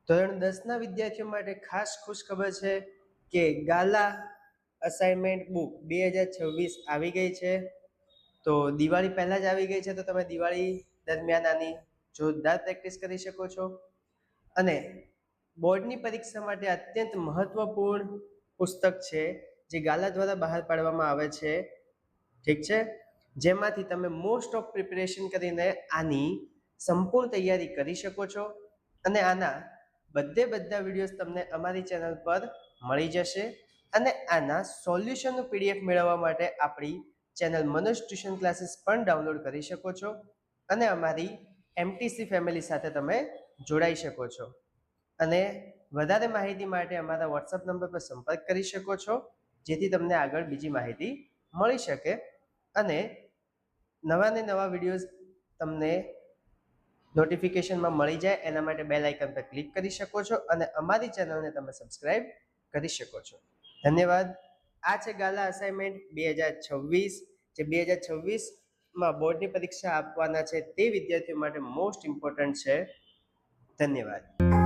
ધોરણ 10ના વિદ્યાર્થીઓ માટે ખાસ ખુશખબર છે કે ગાલા અસાઇનમેન્ટ બુક 2026 આવી ગઈ છે. તો દિવાળી પહેલા જ આવી ગઈ છે, તો તમે દિવાળી દરમિયાન આની જોરદાર પ્રેક્ટિસ કરી શકો છો. અને બોર્ડની પરીક્ષા માટે અત્યંત મહત્વપૂર્ણ પુસ્તક છે જે ગાલા દ્વારા બહાર પાડવામાં આવે છે. ઠીક છે, જેમાંથી તમે મોસ્ટ ઓફ પ્રિપેરેશન કરીને આની સંપૂર્ણ તૈયારી કરી શકો છો. અને આના બધા વિડીયોઝ તમને અમારી ચેનલ પર મળી જશે. અને આના સોલ્યુશનનું પીડીએફ મેળવવા માટે આપણી ચેનલ મનોજ ટ્યુશન ક્લાસીસ પણ ડાઉનલોડ કરી શકો છો. અને અમારી એમટીસી ફેમિલી સાથે તમે જોડાઈ શકો છો. અને વધારે માહિતી માટે અમારા વોટ્સઅપ નંબર પર સંપર્ક કરી શકો છો, જેથી તમને આગળ બીજી માહિતી મળી શકે. અને નવા વિડીયોઝ તમને નોટિફિકેશનમાં મળી જાય એના માટે બેલ આઇકન પર ક્લિક કરી શકો છો અને અમારી ચેનલને તમે સબસ્ક્રાઇબ કરી શકો છો. ધન્યવાદ. આ છે ગાલા અસાઇનમેન્ટ 2026, જે 2026માં બોર્ડની પરીક્ષા આપવાના છે તે વિદ્યાર્થીઓ માટે મોસ્ટ ઇમ્પોર્ટન્ટ છે. ધન્યવાદ.